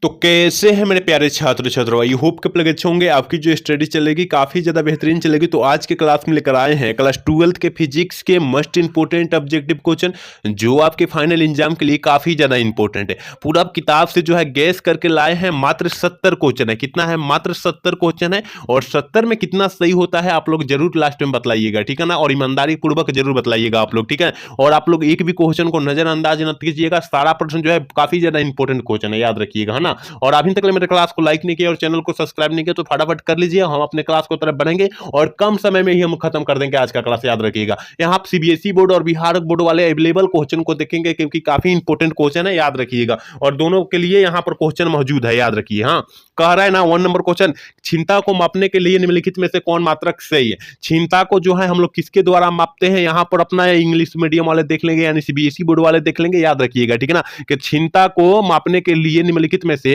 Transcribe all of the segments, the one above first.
तो कैसे हैं मेरे प्यारे छात्र छात्रों, आई होप के आप लोग अच्छे होंगे। आपकी जो स्टडी चलेगी काफ़ी ज़्यादा बेहतरीन चलेगी। तो आज के क्लास में लेकर आए हैं क्लास 12th के फिजिक्स के मस्ट इंपॉर्टेंट ऑब्जेक्टिव क्वेश्चन, जो आपके फाइनल एग्जाम के लिए काफ़ी ज़्यादा इंपॉर्टेंट है। पूरा आप किताब से जो है गैस करके लाए हैं। मात्र 70 क्वेश्चन है। कितना है? मात्र 70 क्वेश्चन है। और 70 में कितना सही होता है आप लोग जरूर लास्ट में बतलाइएगा, ठीक है ना। और ईमानदारी पूर्वक जरूर बतलाइएगा आप लोग, ठीक है। और आप लोग एक भी क्वेश्चन को नजरअंदाज न कीजिएगा। सारा प्रश्न जो है काफ़ी ज़्यादा इंपॉर्टेंट क्वेश्चन है, याद रखिएगा, है ना। और अभी तक मेरे क्लास को लाइक नहीं किया और चैनल को सब्सक्राइब नहीं किया तो फटाफट कर लीजिए। हम अपने क्लास को तरफ बढ़ेंगे और कम समय में ही हम खत्म कर देंगे आज का क्लास, याद रखिएगा। यहाँ आप सीबीएसई बोर्ड और बिहार बोर्ड वाले अवेलेबल क्वेश्चन को देखेंगे, क्योंकि काफी इंपॉर्टेंट क्वेश्चन है, याद रखिएगा। और दोनों के लिए यहाँ पर क्वेश्चन मौजूद है, याद रखिए। हाँ, कह रहा है ना 1 नंबर क्वेश्चन, क्षमता को मापने के लिए निम्नलिखित में से कौन मात्रक सही है। क्षमता को जो है हम लोग किसके द्वारा मापते हैं, यहाँ पर अपना इंग्लिश मीडियम वाले देख लेंगे, यानी सीबीएसई बोर्ड वाले देख लेंगे, याद रखिएगा, ठीक है ना। कि क्षमता को मापने के लिए निम्नलिखित में से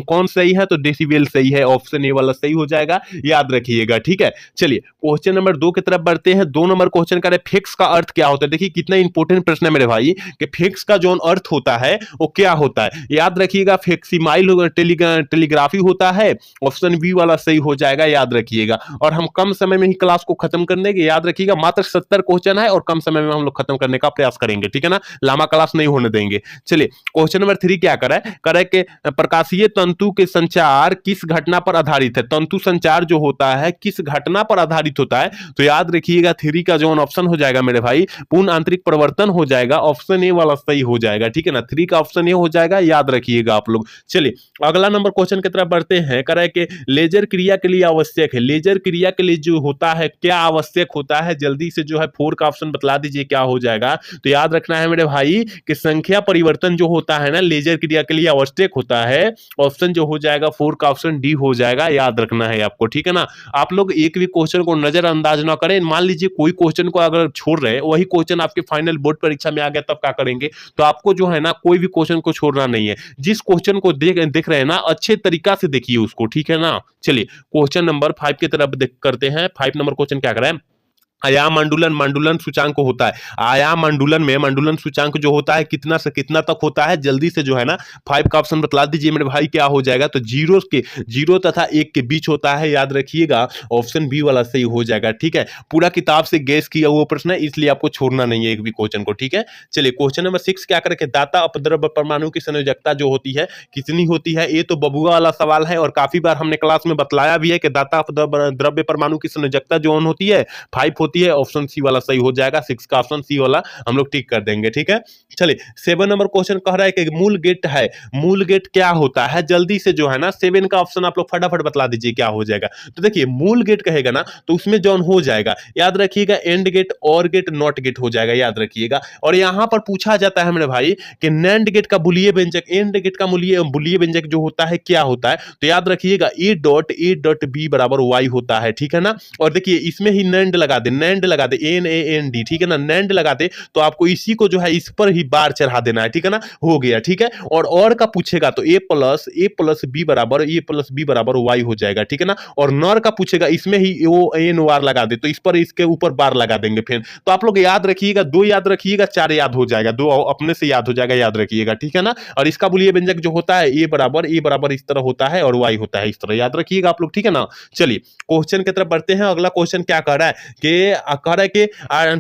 कौन सही है, तो डेसिबल सही है, ऑप्शन ए वाला सही हो जाएगा, याद रखिएगा, ठीक है। चलिए क्वेश्चन नंबर 2 की तरफ बढ़ते हैं। 2 नंबर क्वेश्चन का फिक्स का अर्थ क्या होता है। देखिए कितना इंपॉर्टेंट प्रश्न है मेरे भाई, कि फिक्स का जो अर्थ होता है वो क्या होता है, याद रखिएगा। फिक्सिमाइल टेलीग्राफी होता है, ऑप्शन बी वाला सही हो जाएगा, याद रखिएगा। और हम कम समय में ही क्लास को खत्म कर देंगे, याद रखिएगा। मात्र 70 क्वेश्चन है और कम समय में हम लोग खत्म करने का प्रयास करेंगे, ठीक है ना। लामा क्लास नहीं होने देंगे। चलिए क्वेश्चन नंबर 3 क्या करा है कि प्रकाशीय तंतु के संचार किस घटना पर आधारित है। तंतु संचार जो होता है किस घटना पर आधारित होता है, तो याद रखिएगा 3 का जो ऑप्शन हो जाएगा मेरे भाई, पूर्ण आंतरिक परिवर्तन हो जाएगा, ऑप्शन ए वाला सही हो जाएगा, ठीक है ना। 3 का ऑप्शन ए हो जाएगा, याद रखिएगा आप लोग। चलिए अगला नंबर क्वेश्चन की तरफ बढ़ते हैं। कह रहा है कि लेजर क्रिया के लिए आवश्यक है। लेजर क्रिया के लिए जो होता है क्या आवश्यक होता है, जल्दी से जो है 4 का ऑप्शन बतला दीजिए क्या हो जाएगा। तो याद रखना है मेरे भाई कि संख्या परिवर्तन जो होता है ना लेजर क्रिया के लिए आवश्यक होता है, ऑप्शन जो हो जाएगा 4 का ऑप्शन डी हो जाएगा, याद रखना है आपको, ठीक है ना। आप लोग एक भी क्वेश्चन को नजरअंदाज ना करें। मान लीजिए कोई क्वेश्चन को अगर छोड़ रहे हैं, वही क्वेश्चन आपके फाइनल बोर्ड परीक्षा में आ गया, तब क्या करेंगे। तो आपको जो है ना कोई भी क्वेश्चन को छोड़ना नहीं है। जिस क्वेश्चन को देख रहे हैं ना अच्छे तरीका से देखिए उसको, ठीक है ना। चलिए क्वेश्चन नंबर 5 की तरफ करते हैं। 5 नंबर क्वेश्चन क्या कर रहा है, आयाम मंडुलन मंडुलन सूचांक होता है। आयाम मंडुलन में मंडुलन सूचांक जो होता है कितना से कितना तक होता है, जल्दी से जो है ना 5 का ऑप्शन बतला दीजिए मेरे भाई क्या हो जाएगा। तो 0 तथा 1 के बीच होता है, याद रखिएगा, ऑप्शन बी वाला सही हो जाएगा, ठीक है। पूरा किताब से गैस किया हुआ प्रश्न है, इसलिए आपको छोड़ना नहीं है एक भी क्वेश्चन को, ठीक है। चलिए क्वेश्चन नंबर 6 क्या करके दाता अपद्रव्य परमाणु की संयोजकता जो होती है कितनी होती है। ये तो बबुआ वाला सवाल है और काफी बार हमने क्लास में बतलाया भी है कि दाता अपद्रव्य परमाणु की संयोजकता जो होती है 5 होती है, ऑप्शन सी वाला सही हो जाएगा। 6 का ऑप्शन सी वाला हम लोग टिक कर देंगे, ठीक है। चलिए 7 नंबर क्वेश्चन कह रहा है कि मूल गेट है। मूल गेट क्या होता है, जल्दी से जो है ना 7 का ऑप्शन आप लोग फटाफट बतला दीजिए क्या हो जाएगा। तो देखिए मूल गेट कहेगा ना तो उसमें जॉन हो जाएगा, याद रखिएगा, एंड गेट, और गेट, नॉट गेट हो जाएगा, याद रखिएगा। और यहां पर पूछा जाता है मेरे भाई कि नैंड गेट का बुलिये व्यंजक, एंड गेट का बुलिये व्यंजक जो होता है क्या होता है, तो याद रखिएगा ए.बी बराबर वाई होता है, ठीक है ना। और देखिए इसमें ही नैंड लगा दे, नैंड लगा दे, NAND, ठीक है ना। नैंड लगा दे तो आपको इसी को जो है इस पर ही बार चढ़ा देना है, ठीक है ना, हो गया, ठीक है। और का पूछेगा तो A प्लस बी बराबर वाई हो जाएगा, ठीक है ना। और नॉर का पूछेगा इसमें ही NOR लगा दे तो इस पर इसके ऊपर बार लगा देंगे फिर। तो आप लोग याद रखिएगा, 2 याद रखिएगा, 4 याद हो जाएगा, 2 अपने से याद हो जाएगा, याद रखिएगा, ठीक है ना। और इसका बुलिये व्यंजक जो होता है ए बराबर इस तरह होता है और वाई होता है इस तरह, याद रखिएगा आप लोग, ठीक है ना। चलिए क्वेश्चन की तरफ बढ़ते हैं। अगला क्वेश्चन क्या कह रहा है कि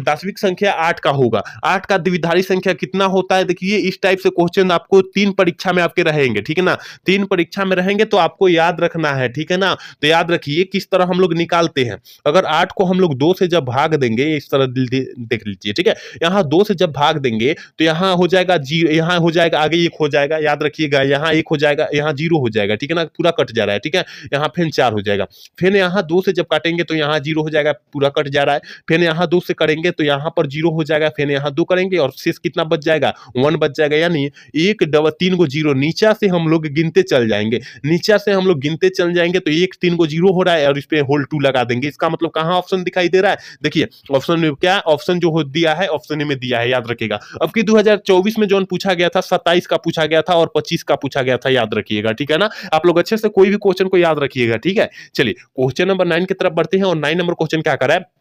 10वीं संख्या 8 का होगा। 8 का द्विधारी संख्या कितना होता है। देखिए इस टाइप से क्वेश्चन आपको 3 परीक्षा में आपके रहेंगे, ठीक है ना। 3 परीक्षा में रहेंगे तो आपको याद रखना है, ठीक है ना। तो याद रखिए किस तरह हम लोग निकालते हैं। अगर 8 को हम लोग 2 से जब भाग देंगे, इस तरह देख लीजिए, ठीक है। यहाँ 2 से जब भाग देंगे तो यहाँ हो जाएगा 0, यहाँ हो जाएगा आगे 1 हो जाएगा, याद रखिएगा, यहाँ 1 हो जाएगा, यहाँ 0 हो जाएगा, ठीक है ना, पूरा कट जा रहा है, ठीक है। यहाँ फिर 4 हो जाएगा, फिर यहाँ 2 से जब काटेंगे तो यहाँ 0 हो जाएगा, पूरा कट जा रहा है। फिर यहाँ 2 से करेंगे तो यहाँ पर 0 हो जाएगा, फिर यहाँ 2 करेंगे और शेष कितना बच जाएगा, 1 बच जाएगा। यानी 1 डबल 3 को 0 नीचा से हम लोग गिनते चल जाएंगे, नीचा से हम लोग गिनते चल जाएंगे तो 1 3 को 0 हो रहा है और इस पे होल 2 लगा देंगे। इसका मतलब कहाँ ऑप्शन दिखाई दे रहा है, देखिए ऑप्शन में क्या ऑप्शन जो हो दिया है, ऑप्शन ए में दिया है, याद रखिएगा। अब की 2024 में जो पूछा गया था 27 का पूछा गया था और 25 का पूछा गया था, याद रखिएगा, ठीक है ना। आप लोग अच्छे से कोई भी क्वेश्चन को याद रखिएगा, ठीक है। चलिए क्वेश्चन नंबर 9 की तरफ बढ़ते हैं और 9 नंबर क्वेश्चन क्या कर रहा है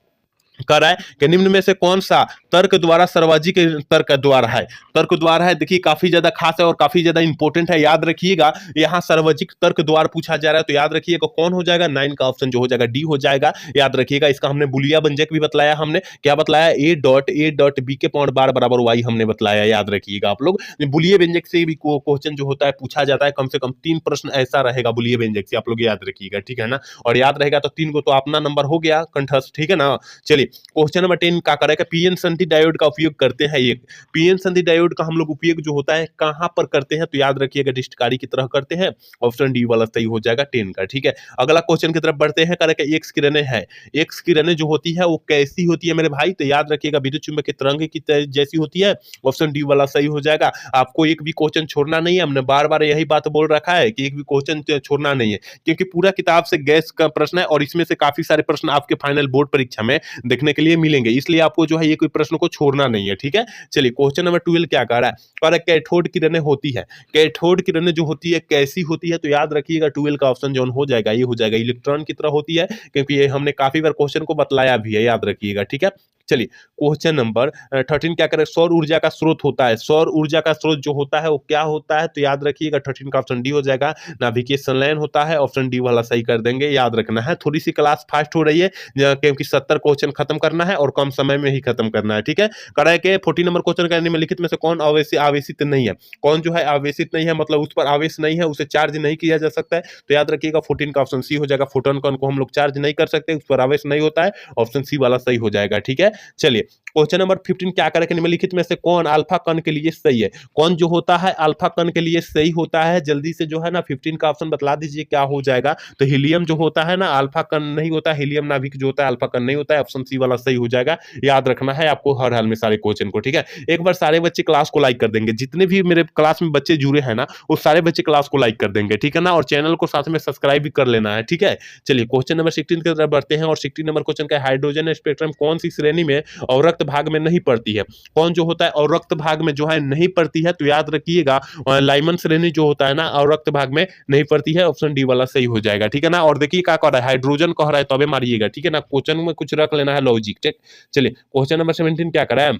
कह रहा है कि निम्न में से कौन सा तर्क द्वारा सर्वाधिक तर्क द्वारा है। तर्क द्वारा है, देखिए काफी ज्यादा खास है और काफी ज्यादा इंपॉर्टेंट है, याद रखिएगा। यहाँ सर्वाधिक तर्क द्वारा पूछा जा रहा है, तो याद रखिएगा कौन हो जाएगा, 9 का ऑप्शन जो हो जाएगा डी हो जाएगा। याद रखिएगा, इसका हमने बुलिया व्यंजक भी बतलाया, हमने क्या बतलाया, a.b के पॉइंट बार बराबर y हमने बतलाया। याद रखिएगा आप लोग, बुलिया व्यंजक से भी क्वेश्चन जो होता है पूछा जाता है, कम से कम 3 प्रश्न ऐसा रहेगा बुलिया व्यंजक से, आप लोग याद रखिएगा, ठीक है ना। और याद रहेगा तो 3 को तो अपना नंबर हो गया कंठस्थ, ठीक है ना। चलिए क्वेश्चन नंबर 10 क्या करेगा, पीएन संधि डायोड का उपयोग करते हैं। एक पीएन संधि डायोड का हम लोग उपयोग जो होता है कहां पर करते हैं, तो याद रखिएगा डिस्टकारी की तरह करते हैं। ऑप्शन डी वाला सही हो जाएगा 10 का, ठीक है। अगला क्वेश्चन की तरफ बढ़ते हैं, करेगा एक्स किरणें है। एक्स किरणें जो होती है वो कैसी होती है मेरे भाई, तो याद रखिएगा विद्युत चुंबकीय तरंग की जैसी होती है। ऑप्शन डी वाला सही हो जाएगा। आपको एक भी क्वेश्चन छोड़ना नहीं है, हमने बार बार यही बात बोल रखा है कि एक भी क्वेश्चन छोड़ना नहीं है, क्योंकि पूरा किताब से गैस का प्रश्न है और इसमें से काफी सारे प्रश्न आपके फाइनल बोर्ड परीक्षा में देखने के लिए मिलेंगे, इसलिए आपको जो है ये कोई प्रश्न को छोड़ना नहीं है, ठीक है। चलिए क्वेश्चन नंबर 12 क्या कह रहा है, कह रहा है कैथोड किरणें होती है। कैथोड किरणें जो होती है कैसी होती है, तो याद रखिएगा 12 का ऑप्शन जो हो जाएगा ये हो जाएगा, इलेक्ट्रॉन की तरह होती है, क्योंकि ये हमने काफी बार क्वेश्चन को बतलाया भी है, याद रखिएगा, ठीक है। चलिए क्वेश्चन नंबर 13 क्या करें, सौर ऊर्जा का स्रोत होता है। सौर ऊर्जा का स्रोत जो होता है वो क्या होता है, तो याद रखिएगा 13 का ऑप्शन डी हो जाएगा, नाभिकीय संलयन होता है। ऑप्शन डी वाला सही कर देंगे, याद रखना है। थोड़ी सी क्लास फास्ट हो रही है क्योंकि 70 क्वेश्चन खत्म करना है और कम समय में ही खत्म करना है, ठीक है। कह है कि 14 नंबर क्वेश्चन का निम्नलिखित में से कौन आवेशित नहीं है। कौन जो है आवेशित नहीं है, मतलब उस पर आवेश नहीं है, उसे चार्ज नहीं किया जा सकता है, तो याद रखिएगा 14 का ऑप्शन सी हो जाएगा। फोटोन कण को हम लोग चार्ज नहीं कर सकते, उस पर आवेश नहीं होता है, ऑप्शन सी वाला सही हो जाएगा, ठीक है। चलिए क्वेश्चन नंबर 15 क्या करें, निम्नलिखित में से कौन अल्फा कण के लिए सही है। कौन जो होता है अल्फा कण के लिए सही होता है, जल्दी से जो है ना 15 का ऑप्शन बतला दीजिए क्या हो जाएगा। तो हीलियम जो होता है ना अल्फा कण नहीं होता, हीलियम नाभिक जो होता है अल्फा कण नहीं होता है, ऑप्शन सी वाला सही हो जाएगा। याद रखना है आपको हर हाल में सारे क्वेश्चन को, ठीक है। एक बार सारे बच्चे क्लास को लाइक कर देंगे, जितने भी मेरे क्लास में बच्चे जुड़े हैं ना वो सारे बच्चे क्लास को लाइक कर देंगे, ठीक है ना, और चैनल को साथ में सब्सक्राइब भी कर लेना है, ठीक है। चलिए क्वेश्चन नंबर 16 की तरफ बढ़ते हैं और 16 नंबर क्वेश्चन का हाइड्रोजन स्पेक्ट्रम कौन सी श्रेणी में और रक्त भाग में नहीं पड़ती है। कौन जो होता है और रक्त भाग में जो है नहीं पड़ती है, तो याद रखिएगा लाइमन श्रेणी जो होता है ना और रक्त भाग में नहीं पड़ती है, ऑप्शन डी वाला सही हो जाएगा, ठीक है ना। और देखिए क्या कह रहा है, हाइड्रोजन कह रहा है तबे मारिएगा, ठीक है ना, क्वेश्चन में कुछ रख लेना है लॉजिक, ठीक। चलिए क्वेश्चन नंबर 17 क्या कर रहा है,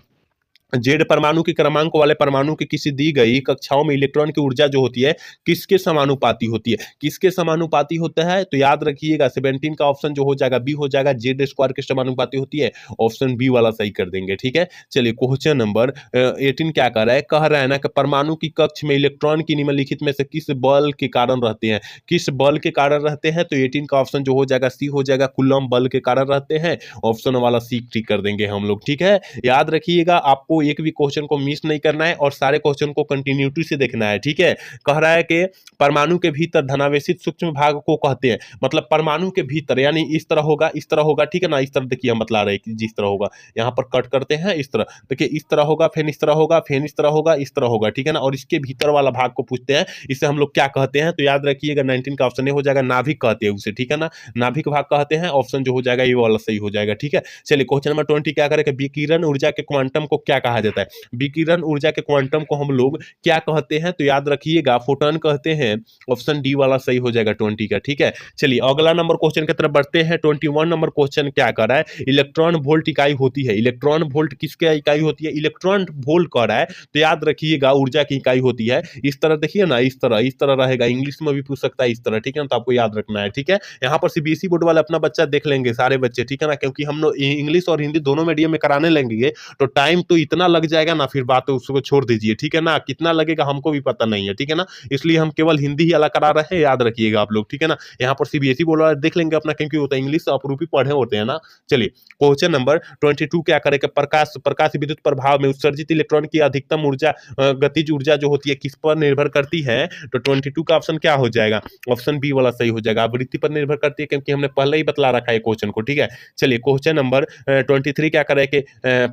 जेड परमाणु के क्रमांक वाले परमाणु की किसी दी गई कक्षाओं में इलेक्ट्रॉन की ऊर्जा जो होती है किसके समानुपाती होती है। किसके समानुपाती होता है, तो याद रखिएगा 17 का ऑप्शन जो हो जाएगा बी हो जाएगा, जेड स्क्वायर के समानुपाती होती है, ऑप्शन बी वाला सही कर देंगे, ठीक है। चलिए क्वेश्चन नंबर 18 क्या कर रहा है, कह रहा है ना कि परमाणु की कक्ष में इलेक्ट्रॉन की निम्नलिखित में से किस बल के कारण रहते हैं। किस बल के कारण रहते हैं, तो 18 का ऑप्शन जो हो जाएगा सी हो जाएगा, कूलम्ब बल के कारण रहते हैं, ऑप्शन वाला सी ठीक कर देंगे हम लोग, ठीक है। याद रखिएगा आपको एक भी क्वेश्चन को मिस नहीं करना है और सारे क्वेश्चन को कंटिन्यूटी से देखना है, ठीक है। कह रहा है कि परमाणु के भीतर धनावेशित सूक्ष्म भाग को कहते हैं, मतलब परमाणु के भीतर यानी इस तरह होगा, ठीक है ना। इस तरह देखिए हम बतला रहे हैं कि जिस तरह होगा, यहाँ पर कट करते हैं इस तरह, देखिए इस तरह होगा, फिर इस तरह होगा, फिर इस तरह होगा, इस तरह होगा, ठीक है ना। और इसके भीतर वाला भाग को पूछते हैं, इसे हम लोग क्या कहते हैं, तो याद रखिएगा 19 का ऑप्शन हो जाएगा, नाभिक कहते हैं उसे, ठीक है ना, नाभिक भाग कहते हैं, ऑप्शन जो हो जाएगा ये वाला सही हो जाएगा, ठीक है। चलिए क्वेश्चन नंबर 20 क्या करें, विकिरण ऊर्जा के क्वांटम को क्या कहा जाता है। विकिरण ऊर्जा के क्वांटम को हम लोग क्या कहते हैं, तो याद रखिएगा फोटॉन कहते हैं, ऑप्शन डी वाला सही हो जाएगा 20 का, ठीक है। चलिए अगला नंबर क्वेश्चन की तरफ बढ़ते हैं। 21 नंबर क्वेश्चन क्या कर रहा है, इलेक्ट्रॉन वोल्ट इकाई होती है। इलेक्ट्रॉन वोल्ट किसकी इकाई होती है, इलेक्ट्रॉन वोल्ट कर रहा है, तो याद रखिएगा ऊर्जा की इकाई होती है। इस तरह देखिए ना, इस तरह रहेगा, इंग्लिश में भी पूछ सकता है इस तरह, ठीक है ना, तो आपको याद रखना है, ठीक है। यहाँ पर सीबीएसई बोर्ड वाले अपना बच्चा देख लेंगे सारे बच्चे, ठीक है ना, क्योंकि हम लोग इंग्लिश और हिंदी दोनों मीडियम में कराने लेंगे तो टाइम तो इतना लग जाएगा ना, फिर बात उसको छोड़ दीजिए, ठीक है ना, कितना लगेगा हमको भी पता नहीं है, ठीक है ना, इसलिए हम केवल हिंदी ही अलग करा रहे हैं, याद रखिएगा आप लोग, ठीक है ना। यहाँ पर सीबीएसई बोर्ड वाले देख लेंगे अपना, क्योंकि वो तो इंग्लिश अपरूपी पढ़े होते हैं ना। चलिए क्वेश्चन नंबर 22 क्या करें, प्रकाश विद्युत प्रभाव में उत्सर्जित इलेक्ट्रॉन की अधिकतम ऊर्जा गतिज ऊर्जा जो होती है किस पर निर्भर करती है, तो 22 का ऑप्शन क्या हो जाएगा, ऑप्शन बी वाला सही हो जाएगा, आवृत्ति पर निर्भर करती है, क्योंकि हमने पहले ही बतला रखा है क्वेश्चन को, ठीक है। चलिए क्वेश्चन नंबर 23 क्या करें कि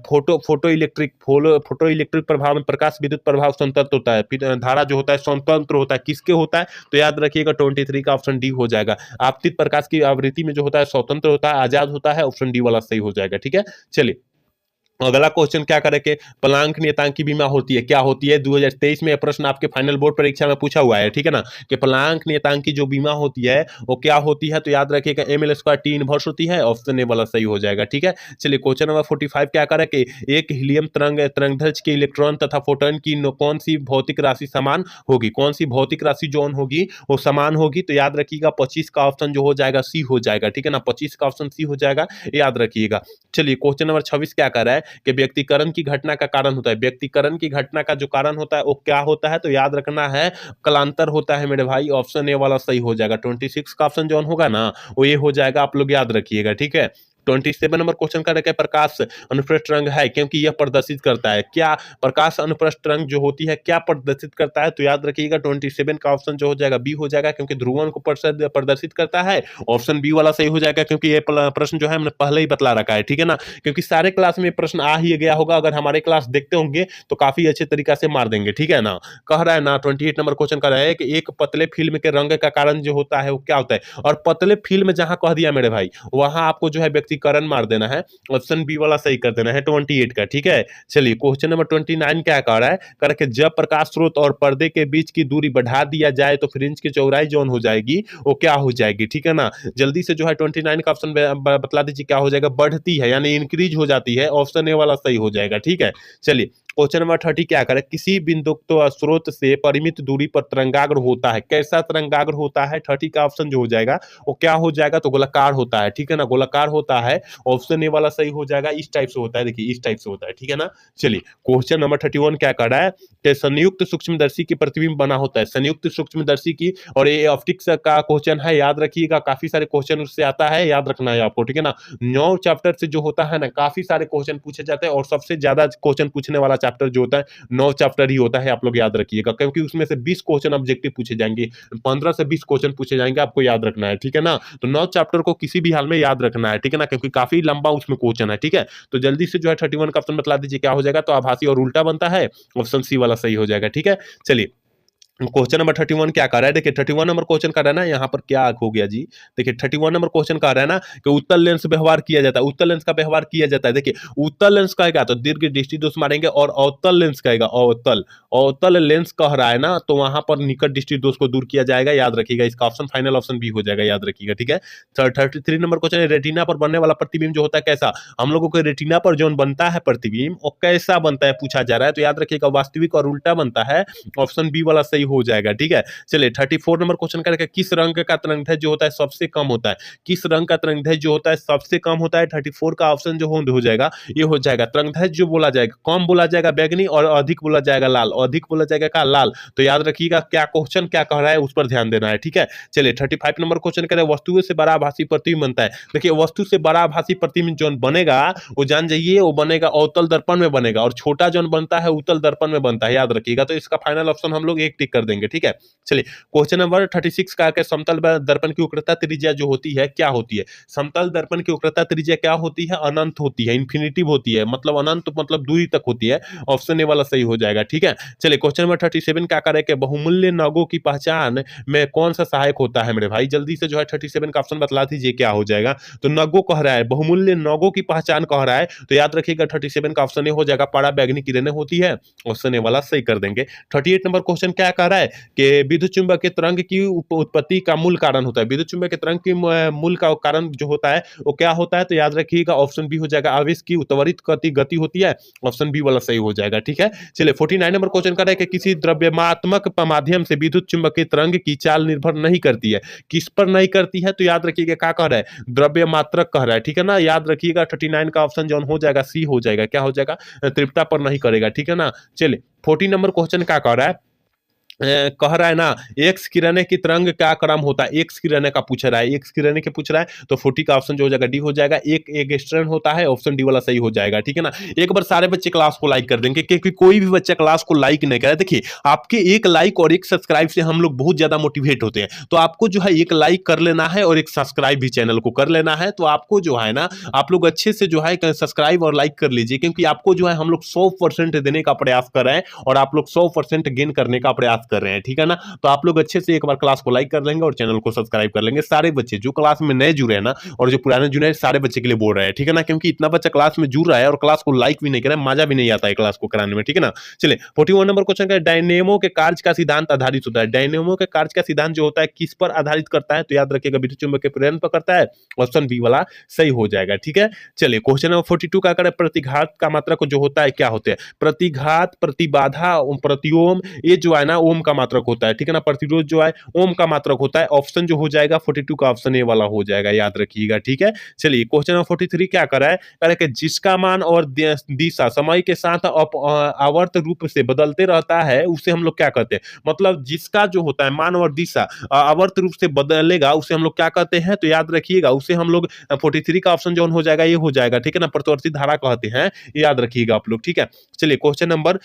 फोटो इलेक्ट्रिक प्रभाव में प्रकाश विद्युत प्रभाव स्वतंत्र होता है, धारा जो होता है स्वतंत्र होता है, किसके होता है, तो याद रखिएगा 23 का ऑप्शन डी हो जाएगा, आपतित प्रकाश की आवृत्ति में जो होता है स्वतंत्र होता है, आजाद होता है, ऑप्शन डी वाला सही हो जाएगा, ठीक है। चलिए अगला क्वेश्चन क्या करेंगे, प्लांक नियतांक की बीमा होती है, क्या होती है? 2023 में यह प्रश्न आपके फाइनल बोर्ड परीक्षा में पूछा हुआ है, ठीक है ना, कि प्लांक नियतांक की जो बीमा होती है वो क्या होती है? तो याद रखिएगा ml² टी इनवर्स होती है, ऑप्शन ए वाला सही हो जाएगा, ठीक है। चलिए क्वेश्चन नंबर 45 क्या करें कि एक हीलियम तरंगदैर्घ्य के इलेक्ट्रॉन तथा फोटोन की कौन सी भौतिक राशि समान होगी? कौन सी भौतिक राशि जो होगी वो समान होगी? तो याद रखिएगा 25 का ऑप्शन जो हो जाएगा सी हो जाएगा, ठीक है ना, 25 का ऑप्शन सी हो जाएगा, याद रखिएगा। चलिए क्वेश्चन नंबर 26 क्या कर रहा है कि व्यक्तिकरण की घटना का कारण होता है, व्यक्तिकरण की घटना का जो कारण होता है वो क्या होता है? तो याद रखना है कलांतर होता है मेरे भाई, ऑप्शन ए वाला सही हो जाएगा। 26 का ऑप्शन जो होगा ना वो ये हो जाएगा, आप लोग याद रखिएगा, ठीक है। 27 नंबर क्वेश्चन का रखे प्रकाश अनुप्रस्थ रंग है क्योंकि यह प्रदर्शित करता है, क्या प्रकाश अनुप्रस्थ रंग जो होती है क्या प्रदर्शित करता है? तो याद रखिएगा 27 का ऑप्शन जो हो जाएगा बी हो जाएगा, क्योंकि ध्रुवन को प्रदर्शित करता है, ऑप्शन बी वाला सही हो जाएगा, क्योंकि ये प्रश्न जो है हमने पहले ही बतला रखा है, ठीक है ना, क्योंकि सारे क्लास में प्रश्न आ ही गया होगा, अगर हमारे क्लास देखते होंगे तो काफी अच्छे तरीका से मार देंगे, ठीक है ना। कह रहा है ना 28 नंबर क्वेश्चन कर रहा है कि एक पतले फिल्म के रंग का कारण जो होता है वो क्या होता है? और पतले फिल्म जहां कह दिया मेरे भाई वहां आपको जो है व्यक्तिकरण मार देना है, ऑप्शन बी वाला सही कर देना है 28 का, ठीक है। चलिए क्वेश्चन नंबर 29 क्या कह रहा है, कर के जब प्रकाश स्रोत और पर्दे के बीच की दूरी बढ़ा दिया जाए तो फ्रिंज की चौड़ाई जो हो जाएगी वो क्या हो जाएगी, ठीक है ना। जल्दी से जो है 29 का ऑप्शन बतला दीजिए क्या हो जाएगा, बढ़ती है यानी इंक्रीज हो जाती है, ऑप्शन ए वाला सही हो जाएगा, ठीक है। चलिए क्वेश्चन नंबर 30 क्या करें, किसी बिंदु तो स्रोत से परिमित दूरी पर तरंगाग्र होता है, कैसा तरंगाग्र होता है? 30 का ऑप्शन जो हो जाएगा वो क्या हो जाएगा, तो गोलाकार होता है, ठीक है ना, गोलाकार होता है, ऑप्शन ए वाला सही हो जाएगा। इस टाइप से होता है, देखिए इस टाइप से होता है, ठीक है ना। चलिए क्वेश्चन नंबर 31 क्या कर रहा है कि संयुक्त सूक्ष्मदर्शी की प्रतिबिंब बना होता है, संयुक्त सूक्ष्मदर्शी की, और ये ऑप्टिक्स का क्वेश्चन है, याद रखिएगा, काफी सारे क्वेश्चन उससे आता है, याद रखना है आपको, ठीक है ना। 9 चैप्टर से जो होता है ना काफी सारे क्वेश्चन पूछे जाते हैं, और सबसे ज्यादा क्वेश्चन पूछने वाला चैप्टर जो होता है 9 चैप्टर ही होता है, आप लोग याद रखिएगा, क्योंकि उसमें से 20 क्वेश्चन ऑब्जेक्टिव पूछे जाएंगे, 15 से 20 क्वेश्चन पूछे जाएंगे, आपको याद रखना है, ठीक है ना। तो 9 चैप्टर को किसी भी हाल में याद रखना है, ठीक है ना, क्योंकि काफी लंबा उसमें क्वेश्चन है, ठीक है। तो जल्दी से जो है 31 का ऑप्शन बतला दीजिए क्या हो जाएगा, तो आभासी और उल्टा बनता है, ऑप्शन सी वाला सही हो जाएगा, ठीक है। चलिए क्वेश्चन नंबर 31 क्या कर रहा है, देखिए 31 नंबर क्वेश्चन कर रहा है ना, यहाँ पर क्या हो गया जी, देखिए 31 नंबर क्वेश्चन कर रहा है ना कि उत्तल लेंस व्यवहार किया जाता है, उत्तल लेंस का व्यवहार किया जाता है, देखिए उत्तल लेंस कहेगा तो दीर्घ दृष्टि दोष मारेंगे, और अवतल लेंस कहेगा, अवतल अवतल लेंस कह रहा है ना तो वहां पर निकट दृष्टि दोष को दूर किया जाएगा, याद रखिएगा, इसका ऑप्शन फाइनल ऑप्शन बी हो जाएगा, याद रखिएगा, ठीक है। 33 नंबर क्वेश्चन है, रेटिना पर बनने वाला प्रतिबिंब जो होता है कैसा? हम लोगों के रेटिना पर जो बनता है प्रतिबिंब वो कैसा बनता है पूछा जा रहा है, तो याद रखिएगा वास्तविक और उल्टा बनता है, ऑप्शन बी वाला सही हो जाएगा, ठीक है। चलिए 34 नंबर क्वेश्चन करेंगे, किस रंग का तरंगदैर्घ्य जो होता है सबसे कम होता है, किस रंग का तरंगदैर्घ्य जो होता है सबसे कम होता है? 34 का ऑप्शन जो हो जाएगा ये हो जाएगा, तरंगदैर्घ्य जो बोला जाएगा कम बोला जाएगा बैगनी, और अधिक बोला जाएगा लाल, अधिक बोला जाएगा क्या? लाल। तो याद रखिएगा क्या क्वेश्चन क्या कह रहा है उस पर ध्यान देना है, ठीक है। चलिए 35 नंबर क्वेश्चन करें, वस्तुओं से बड़ा आभासी प्रतिबिंब बनता है, देखिए वस्तु से बड़ा आभासी प्रतिबिंब जो बनेगा वो जान जाइए वो बनेगा अवतल दर्पण में बनेगा, और छोटा जो बनता है उत्तल दर्पण में बनता है, याद रखिएगा। तो इसका फाइनल ऑप्शन हम लोग एक टिक कर देंगे, ठीक है। चलिए क्वेश्चन नंबर 36 का है, समतल दर्पण की वक्रता त्रिज्या जो होती है क्या होती है? समतल दर्पण की वक्रता त्रिज्या क्या होती है? अनंत होती है, इन्फिनिटिव होती है, मतलब अनंत मतलब दूरी तक होती है, ऑप्शन ए वाला सही हो जाएगा, ठीक है। चलिए क्वेश्चन नंबर 37 क्या करे कि बहुमूल्य नगों की पहचान में कौन सा सहायक होता है मेरे भाई? जल्दी से जो है 37 का ऑप्शन बतला दीजिए क्या हो जाएगा। तो नगो कह रहा है, बहुमूल्य नगों की पहचान कह रहा है, तो याद रखिएगा 37 का ऑप्शन ए हो जाएगा, पारा बैगनी किरणें होती है, ऑप्शन ए वाला सही कर देंगे। 38 नंबर क्वेश्चन क्या कह रहा है कि विद्युत चुंबक के तरंग की उत्पत्ति का मूल कारण होता है, विद्युत चुंबक के तरंग की मूल का कारण जो होता है वो क्या होता है? तो याद रखिएगा ऑप्शन बी हो जाएगा, आवेश की त्वरित गति होती है, ऑप्शन बी वाला सही हो जाएगा, ठीक है। चलिए 49 नंबर क्वेश्चन कर रहे हैं कि किसी द्रव्यमात्मक माध्यम से विद्युत चुंबक की तरंग की चाल निर्भर नहीं करती है, किस पर नहीं करती है? तो याद रखिएगा क्या कह रहा है, द्रव्यमात्रक कह रहा है, ठीक है ना, याद रखिएगा 39 का ऑप्शन जो हो जाएगा सी हो जाएगा, क्या हो जाएगा? तीव्रता पर नहीं करेगा, ठीक है ना। चलिए 40 नंबर क्वेश्चन क्या कह रहा है, कह रहा है ना एक्स किरणें की तरंग क्या क्रम होता है, एक्स किरणें का पूछ रहा है, एक्स किरणें के पूछ रहा है, तो 40 का ऑप्शन जो हो जाएगा डी हो जाएगा, एक एगस्ट्रन होता है, ऑप्शन डी वाला सही हो जाएगा, ठीक है ना। एक बार सारे बच्चे क्लास को लाइक कर देंगे, क्योंकि कोई भी बच्चा क्लास को लाइक नहीं करे, देखिए आपके एक लाइक और एक सब्सक्राइब से हम लोग बहुत ज्यादा मोटिवेट होते हैं, तो आपको जो है एक लाइक कर लेना है और एक सब्सक्राइब भी चैनल को कर लेना है, तो आपको जो है ना आप लोग अच्छे से जो है सब्सक्राइब और लाइक कर लीजिए, क्योंकि आपको जो है हम लोग 100% देने का प्रयास कर रहे हैं, और आप लोग 100% गेन करने का प्रयास कर रहे हैं, ठीक है ना। तो आप लोग अच्छे से एक बार क्लास को लाइक कर लेंगे और चैनल को सब्सक्राइब कर लेंगे। सारे बच्चे जो क्लास में नए जुड़े हैं ना और जो पुराने जुड़े हैं, सारे बच्चे के लिए बोल रहे हैं, ठीक है ना, क्योंकि इतना बच्चा क्लास में जुड़ रहा है और क्लास को लाइक भी नहीं कर रहा है, मजा भी नहीं आता है क्लास को कराने में, ठीक है ना। चलिए 41 नंबर क्वेश्चन का डायनेमो के कार्य का सिद्धांत आधारित होता है। डायनेमो के कार्य का सिद्धांत जो होता है किस पर आधारित करता है, तो याद रखिएगा विद्युत चुंबकीय प्रेरण पर करता है। ऑप्शन बी वाला सही हो जाएगा, ठीक है। चलिए क्वेश्चन नंबर 42 का करें, प्रतिघात का मात्रक जो होता है क्या होते हैं। प्रतिघात, प्रतिबाधा, प्रतिओम, ये जो है ना ओम का मात्रक होता है, ठीक है ना। प्रतिरोध जो है ओम का मात्रक होता है। ऑप्शन जो हो जाएगा 42 का ऑप्शन ए वाला हो जाएगा, याद रखिएगा, ठीक है। चलिए क्वेश्चन नंबर 43 क्या करा है, कह कि जिसका मान और दिशा समय के साथ आवर्त रूप से बदलते रहता है उसे हम लोग क्या कहते हैं। मतलब जिसका जो होता है मान और दिशा आवर्त रूप से बदलेगा उसे हम लोग क्या कहते हैं, तो याद रखिएगा उसे हम लोग 43 का ऑप्शन जो हो जाएगा ये हो जाएगा, ठीक है ना। प्रतिवर्ती धारा कहते हैं, याद रखिएगा आप लोग, ठीक है। चलिए क्वेश्चन नंबर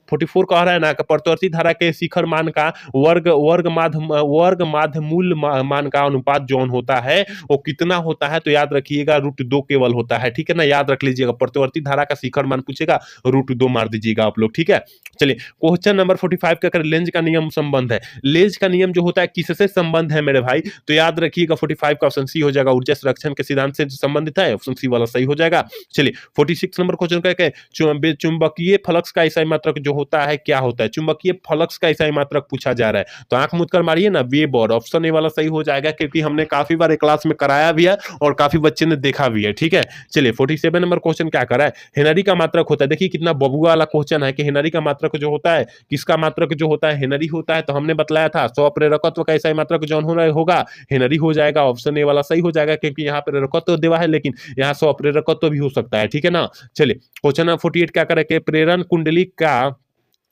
44 कह रहा है ना कि प्रतिवर्ती धारा के शिखर मान का वर्ग माध्य मूल मान का अनुपात जो होता है वो कितना होता है, तो याद रखिएगा √2 केवल होता है, ठीक है ना। याद रख लीजिएगा प्रतिवर्ती धारा का शिखर मान पूछेगा √2 मार दीजिएगा आप लोग, ठीक है। चलिए क्वेश्चन नंबर 45 का कर लेंज का नियम संबंध है। लेंज का नियम जो होता है किससे संबंध है मेरे भाई, तो याद रखिएगा 45 का ऑप्शन सी हो जाएगा, ऊर्जा संरक्षण के सिद्धांत से संबंधित है। ऑप्शन सी वाला सही हो जाएगा। चलिए 46 नंबर क्वेश्चन का चुंबकीय फ्लक्स का ईसाई मात्रक जो होता है क्या होता है। चुंबकीय फ्लक्स का ईसाई मात्रक पूछा जा रहा है, तो आंख मूंद कर मारिए ना, वेबर। ऑप्शन ए वाला सही हो जाएगा, क्योंकि हमने काफी बार क्लास में कराया भी है और काफी बच्चे ने देखा भी है, ठीक है। चलिए 47 नंबर क्वेश्चन क्या करा है, हेनरी का मात्रक होता है। देखिए कितना बबुआ वाला क्वेश्चन है कि हेनरी का मात्रक जो होता है, किसका मात्रक जो होता है, हेनरी होता है। तो हमने बताया था स्वप्रेरकत्व का ईसाई मात्रक जो होगा हेनरी हो जाएगा। ऑप्शन ए वाला सही हो जाएगा, क्योंकि यहाँ प्रेरकत्व देवा है लेकिन यहाँ स्वप्रेरकत्व भी हो सकता है, ठीक है ना। चलिए क्वेश्चन नंबर 48 क्या करें कि प्रेरण कुंडली का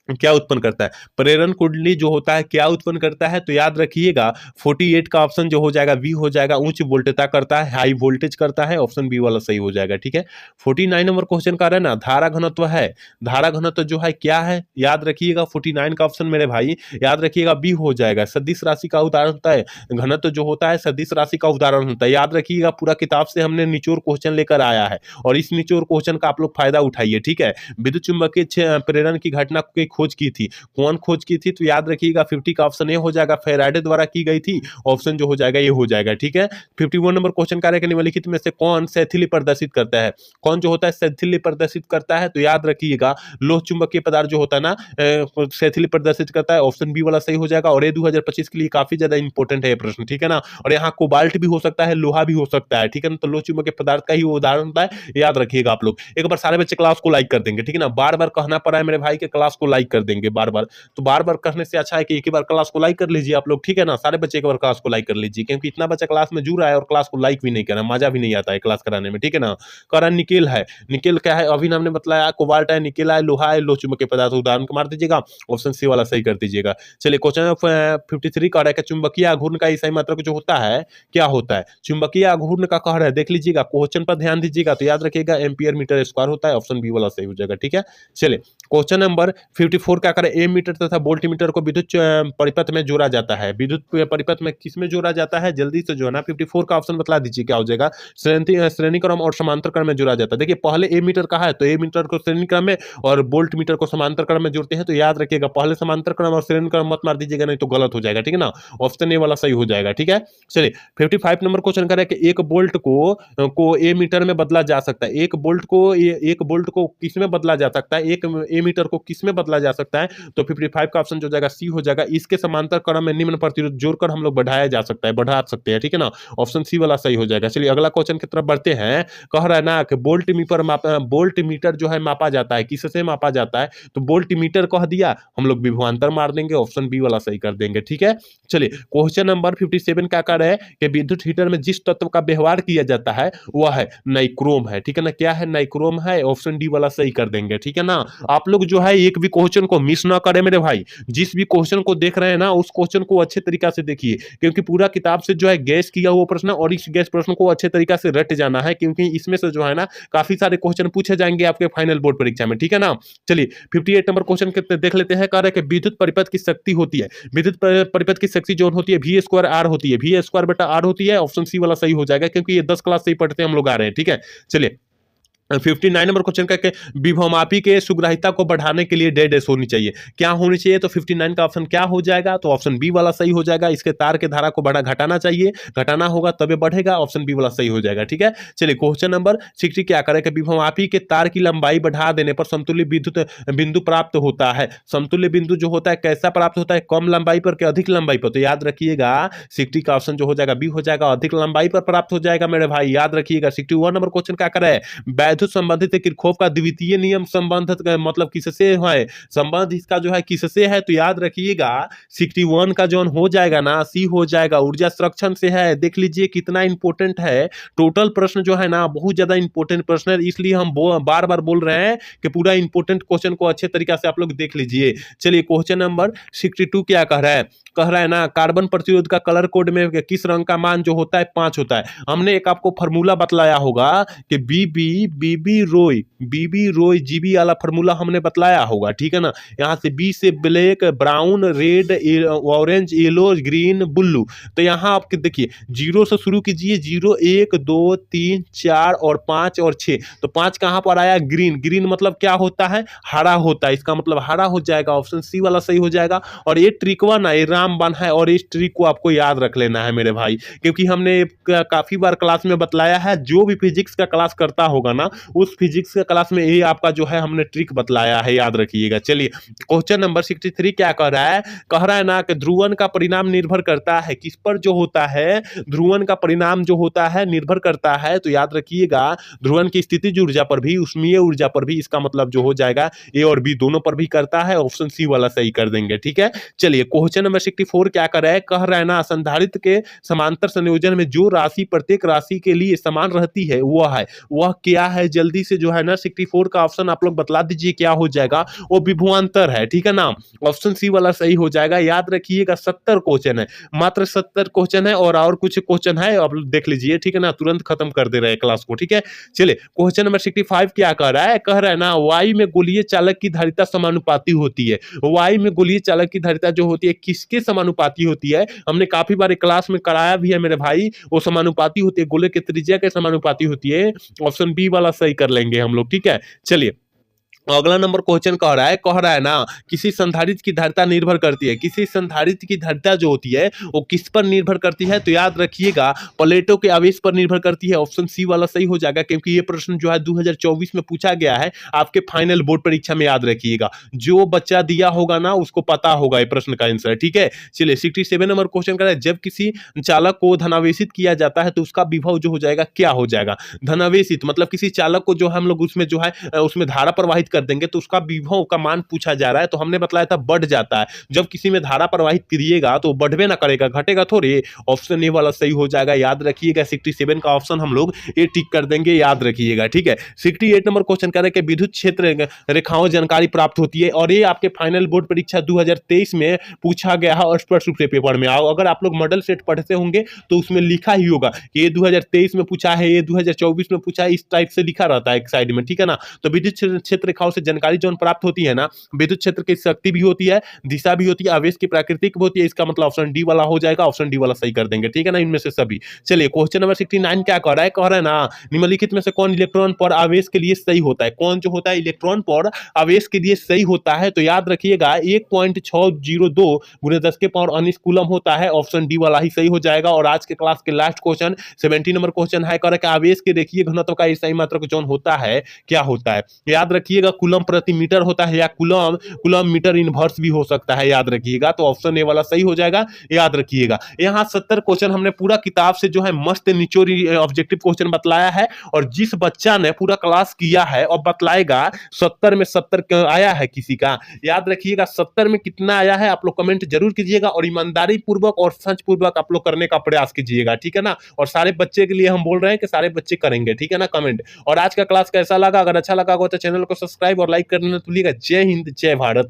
क्या उत्पन्न करता है। प्रेरण कुंडली जो होता है क्या उत्पन्न करता है, तो याद रखिएगा 48 का ऑप्शन जो हो जाएगा बी हो जाएगा, उच्च वोल्टेजता करता है, हाई वोल्टेज करता है। ऑप्शन बी वाला सही हो जाएगा, ठीक है। 49 नंबर क्वेश्चन का है ना, धारा घनत्व है। धारा घनत्व जो है क्या है, याद रखिएगा 49 का ऑप्शन मेरे भाई याद रखिएगा बी हो जाएगा। सदिश राशि का उदाहरण होता है, घनत्व जो होता है सदिश राशि का उदाहरण होता है। याद रखिएगा पूरा किताब से हमने निचोड़ क्वेश्चन लेकर आया है और इस निचोड़ क्वेश्चन का आप लोग फायदा उठाइए, ठीक है। विद्युत चुंबकीय प्रेरण की घटना की खोज की थी, कौन खोज की थी, तो याद रखिएगा 50 का ऑप्शन ए हो जाएगा, फैराडे द्वारा की गई थी। ऑप्शन जो हो जाएगा ये हो जाएगा, ठीक है। 51 नंबर क्वेश्चन कार्य के निम्नलिखित में से कौन शैथिल्य प्रदर्शित करता है। कौन जो होता है शैथिल्य प्रदर्शित करता है, तो याद रखिएगा लोह चुंबकीय पदार्थ जो होता है ना शैथिल्य प्रदर्शित करता है। ऑप्शन बी वाला सही हो जाएगा और ये 2025 के लिए काफी ज्यादा इंपॉर्टेंट है प्रश्न, ठीक है ना। और यहाँ कोबाल्ट भी हो सकता है, लोहा भी हो सकता है, ठीक है ना। तो लोह चुंबकीय पदार्थ का ही उदाहरण होता है, याद रखिएगा आप लोग। एक बार सारे बच्चे क्लास को लाइक कर देंगे, ठीक है ना। बार बार कहना पड़ा है मेरे भाई के क्लास को लाइक कर देंगे बार बार, तो बार बार करने से अच्छा है कि एक ही बार क्लास को लाइक कर लीजिए आप लोग, ठीक है ना। सारे बच्चे एक बार क्लास को लाइक कर लीजिए, क्योंकि इतना बच्चा क्लास में जुड़ रहा है और क्लास को लाइक भी नहीं कर रहा, मजा भी नहीं आता है क्लास कराने में, ठीक है ना। कारण निकेल है, निकेल क्या है अभी हमने बताया, कोबाल्ट है, निकेल है, लोहा है, लोह चुंबकीय पदार्थ उदाहरण को मार दीजिएगा। ऑप्शन सी वाला सही कर दीजिएगा। चलिए क्वेश्चन 53 कह रहा है कि चुंबकीय आघूर्ण का ईसाई मात्रक जो होता है क्या होता है। चुंबकीय आघूर्ण का कह रहा है, देख लीजिएगा क्वेश्चन पर ध्यान दीजिएगा, तो याद रखिएगा एम्पियर मीटर स्क्वायर होता है। ऑप्शन बी वाला सही हो जाएगा, ठीक है। चलिए क्वेश्चन नंबर 54 क्या करें, ए मीटर तथा वोल्ट मीटर को विद्युत परिपथ में जोड़ा जाता है। विद्युत परिपथ में किस में जोड़ा जाता है, जल्दी से जो है ना 54 का ऑप्शन बता दीजिए क्या हो जाएगा। श्रेणी क्रम और समांतर क्रम में जोड़ा जाता है। देखिए पहले ए मीटर का है तो ए मीटर को श्रेणी क्रम में और वोल्ट मीटर को समांतर क्रम में जोड़ते हैं, तो याद रखिएगा पहले समांतर क्रम और श्रेणी क्रम मत मार दीजिएगा, नहीं तो गलत हो जाएगा, ठीक है ना। ऑप्शन ए वाला सही हो जाएगा, ठीक है। चलिए 55 नंबर क्वेश्चन करें कि एक बोल्ट को ए मीटर में बदला जा सकता है। एक बोल्ट को किस में बदला जा सकता है, एक ए मीटर को किस में बदला जा सकता है, तो 55 का ऑप्शन जो जाएगा सी हो जाएगा। इसके समांतर क्रम में निम्न प्रतिरोध जोड़कर हम लोग बढ़ाया जा सकता है, बढ़ा सकते हैं, ठीक है ना। ऑप्शन सी वाला सही हो जाएगा। चलिए अगला क्वेश्चन की तरफ बढ़ते हैं। कह रहा है ना कि बोल्ट मीटर जो है मापा जाता है, किससे मापा जाता है, तो बोल्ट मीटर कह दिया, हम लोग विभवांतर मार देंगे, ऑप्शन बी वाला सही कर देंगे, ठीक है। चलिए क्वेश्चन नंबर 57 क्या कर रहा है कि विद्युत हीटर में जिस तत्व का व्यवहार किया जाता है वह है नाइक्रोम है, ठीक है ना। क्या है, नाइक्रोम है। ऑप्शन डी वाला सही कर देंगे, ठीक है ना। आप लोग जो है एक भी क्वेश्चन को मिस ना करें मेरे भाई, जिस भी क्वेश्चन को देख रहे हैं ना उस क्वेश्चन को अच्छे तरीका से देखिए, क्योंकि पूरा किताब से जो है गैस किया हुआ प्रश्न और इस गैस प्रश्न को अच्छे तरीका से रट जाना है, क्योंकि इसमें से जो है ना काफी सारे क्वेश्चन पूछे जाएंगे आपके फाइनल बोर्ड परीक्षा में, ठीक है ना। चलिए 58 नंबर क्वेश्चन देख लेते हैं। कह रहे हैं कि विद्युत परिपथ की शक्ति होती है, विद्युत परिपथ की शक्ति जो होती है वी स्क्वायर आर होती है, वी स्क्वायर बटा आर होती है। ऑप्शन सी वाला सही हो जाएगा, क्योंकि ये 10 क्लास से ही पढ़ते हम लोग आ रहे हैं, ठीक है। चलिए 59 नंबर क्वेश्चन का कि विभवमापी के सुग्राहिता को बढ़ाने के लिए डैश होनी चाहिए, क्या होनी चाहिए? तो 59 का ऑप्शन क्या हो जाएगा? तो ऑप्शन बी वाला सही हो जाएगा। इसके तार के धारा को बढ़ा घटाना चाहिए, घटाना होगा तबे बढ़ेगा, ऑप्शन बी वाला सही हो जाएगा। ठीक है, चलिए क्वेश्चन नंबर 60 क्या करें कि विभवमापी के तार की लंबाई बढ़ा देने पर समतुल्य विद्युत बिंदु प्राप्त होता है। समतुल्य बिंदु जो होता है कैसा प्राप्त होता है? कम लंबाई पर कि अधिक लंबाई पर? तो याद रखिएगा 60 का ऑप्शन जो हो जाएगा बी हो जाएगा, अधिक लंबाई पर प्राप्त हो जाएगा मेरे भाई, याद रखिएगा। 61 नंबर क्वेश्चन क्या करें? वैद्युत संबंधित किरचॉफ का द्वितीय नियम संबंधित मतलब किससे है? संबंध इसका जो है किससे है? तो याद रखिएगा 61 का जो हो जाएगा ना सी हो जाएगा, ऊर्जा संरक्षण से है। देख लीजिए कितना इंपॉर्टेंट है, टोटल प्रश्न जो है ना बहुत ज्यादा इंपॉर्टेंट प्रश्न है, इसलिए हम बार बार बोल रहे हैं कि पूरा इंपॉर्टेंट क्वेश्चन को अच्छे तरीके से आप लोग देख लीजिए। चलिए क्वेश्चन नंबर 62 क्या कह रहा है? कह रहा है ना कार्बन प्रतिरोध का कलर कोड में किस रंग का मान जो होता है 5 होता है। हमने एक आपको फॉर्मूला बतलाया होगा कि बीबी रोय जीबी वाला फॉर्मूला हमने बतलाया होगा, ठीक है ना। यहाँ से बी से black, brown, red, orange, yellow, green, blue. तो यहाँ आप देखिए 0 से शुरू कीजिए, 0 1 2 3 4 और 5 और 6। तो 5 कहाँ पर आया? ग्रीन। ग्रीन मतलब क्या होता है? हरा होता है, इसका मतलब हरा हो जाएगा, ऑप्शन सी वाला सही हो जाएगा। और ये ट्रिकवा ना ये रामबाण है, और इस ट्रिक को आपको याद रख लेना है मेरे भाई, क्योंकि हमने काफी बार क्लास में बतलाया है। जो भी फिजिक्स का क्लास करता होगा ना उस फिजिक्स का क्लास में ये आपका जो है हमने ट्रिक बतलाया है, याद रखिएगा। चलिए क्वेश्चन नंबर 63 क्या कह रहा है? कह रहा है ना कि ध्रुवन का परिणाम निर्भर करता है किस पर जो होता है? ध्रुवन का परिणाम जो होता है निर्भर करता है, तो याद रखिएगा ध्रुवन की स्थितिज ऊर्जा पर भी, उष्मीय ऊर्जा पर भी, इसका मतलब जो हो जाएगा ए और बी दोनों पर भी करता है, ऑप्शन सी वाला सही कर देंगे। ठीक है, चलिए क्वेश्चन नंबर 64 क्या कर रहा है? कह रहा है ना संधारित्र के समांतर संयोजन में जो राशि प्रत्येक राशि के लिए समान रहती है वह क्या है? जल्दी से जो है ना 64 का ऑप्शन आप लोग बतला दीजिए क्या हो जाएगा? वो विभवांतर है, ठीक है ना, ऑप्शन सी वाला सही हो जाएगा। याद रखिएगा 70 क्वेश्चन है, मात्र 70 क्वेश्चन है, और कुछ क्वेश्चन है आप देख लीजिए, ठीक है ना, तुरंत खत्म कर दे रहे हैं क्लास को। ठीक है, चलिए क्वेश्चन नंबर 65 क्या कह रहा है? कह रहा है ना वायु में गोलीय चालक की धारिता समानुपाती होती है। वायु में गोलीय चालक की धारिता जो होती है किसके समानुपाती होती है? हमने काफी बार क्लास में कराया भी है मेरे भाई, वो समानुपाती होती है, गोले के त्रिज्या के समानुपाती होती है, ऑप्शन बी वाला सही कर लेंगे हम लोग। ठीक है, चलिए अगला नंबर क्वेश्चन कह रहा है ना किसी संधारित्र की धारिता निर्भर करती है। किसी संधारित्र की धारिता जो होती है वो किस पर निर्भर करती है? तो याद रखिएगा प्लेटों के आवेश पर निर्भर करती है, ऑप्शन सी वाला सही हो जाएगा, क्योंकि ये प्रश्न जो है 2024 में पूछा गया है आपके फाइनल बोर्ड परीक्षा में, याद रखिएगा। जो बच्चा दिया होगा ना उसको पता होगा ये प्रश्न का आंसर। ठीक है, चलिए 67 नंबर क्वेश्चन कर रहा है जब किसी चालक को धनावेशित किया जाता है तो उसका विभव जो हो जाएगा क्या हो जाएगा? धनावेशित मतलब किसी चालक को जो हम लोग उसमें जो है उसमें धारा प्रवाहित कर देंगे तो उसका विभव का मान पूछा जा रहा है, तो हमने बतलाया था बढ़ जाता है। जब किसी में धारा प्रवाहित करिएगा तो बढ़वे ना करेगा, घटेगा थोड़ी, ऑप्शन ए वाला सही हो जाएगा। याद रखिएगा 67 का ऑप्शन हम लोग ए टिक कर देंगे, याद रखिएगा। ठीक है, 68 नंबर क्वेश्चन कर रहे हैं कि विद्युत क्षेत्र रेखाओं जानकारी प्राप्त होती है, और ये आपके फाइनल बोर्ड परीक्षा 2023 में पूछा गया है और स्पष्ट रूप से पेपर में आओ। अगर आप लोग मॉडल सेट पढ़ते होंगे तो उसमें लिखा ही होगा कि ये 2023 में पूछा है, ये 2024 में पूछा है, इस टाइप से लिखा रहता है एक साइड में। ठीक है ना, तो विद्युत क्षेत्र रेखाओं से जानकारी जो प्राप्त होती है ना, विद्युत क्षेत्र की शक्ति भी होती है, दिशा भी होती है, आवेश की प्राकृतिक भी होती है, इसका मतलब ऑप्शन डी वाला हो जाएगा, ऑप्शन डी वाला सही कर देंगे। ठीक है ना, इनमें से सभी। चलिए क्वेश्चन नंबर 69 क्या कह रहा है? कह रहा है ना निम्नलिखित में से कौन इलेक्ट्रॉन पर आवेश के लिए सही होता है? कौन जो होता है इलेक्ट्रॉन पर आवेश के लिए सही होता है? तो याद रखिएगा 1.602 × 10⁻⁹ कूलम होता है, ऑप्शन डी वाला ही सही हो जाएगा। और आज के क्लास के लास्ट क्वेश्चन 70 नंबर क्वेश्चन है, कह रहा है कि आवेश के रेखीय घनत्व का ईसाई मात्रक जो होता है क्या होता है? याद रखिएगा कूलम प्रति मीटर होता है, या कूलम मीटर इनवर्स भी हो सकता है, याद रखिएगा। तो ऑप्शन ए वाला सही हो जाएगा, याद रखिएगा। यहाँ 70 क्वेश्चन हमने पूरा किताब से जो है मस्त निचोरी ऑब्जेक्टिव क्वेश्चन बतलाया है, और जिस बच्चा ने पूरा क्लास किया है और बतलाएगा 70 में 70 आया है किसी का, याद रखिएगा 70 में कितना आया है आप लोग कमेंट जरूर कीजिएगा, और ईमानदारी पूर्वक और सच पूर्वक आप लोग करने का प्रयास कीजिएगा। ठीक है ना, और सारे बच्चे के लिए हम बोल रहे हैं कि सारे बच्चे करेंगे। ठीक है ना, कमेंट। और आज का क्लास कैसा लगा? अगर अच्छा लगा हो तो चैनल को सब्सक्राइब और लाइक करना भूलिएगा। जय हिंद, जय भारत।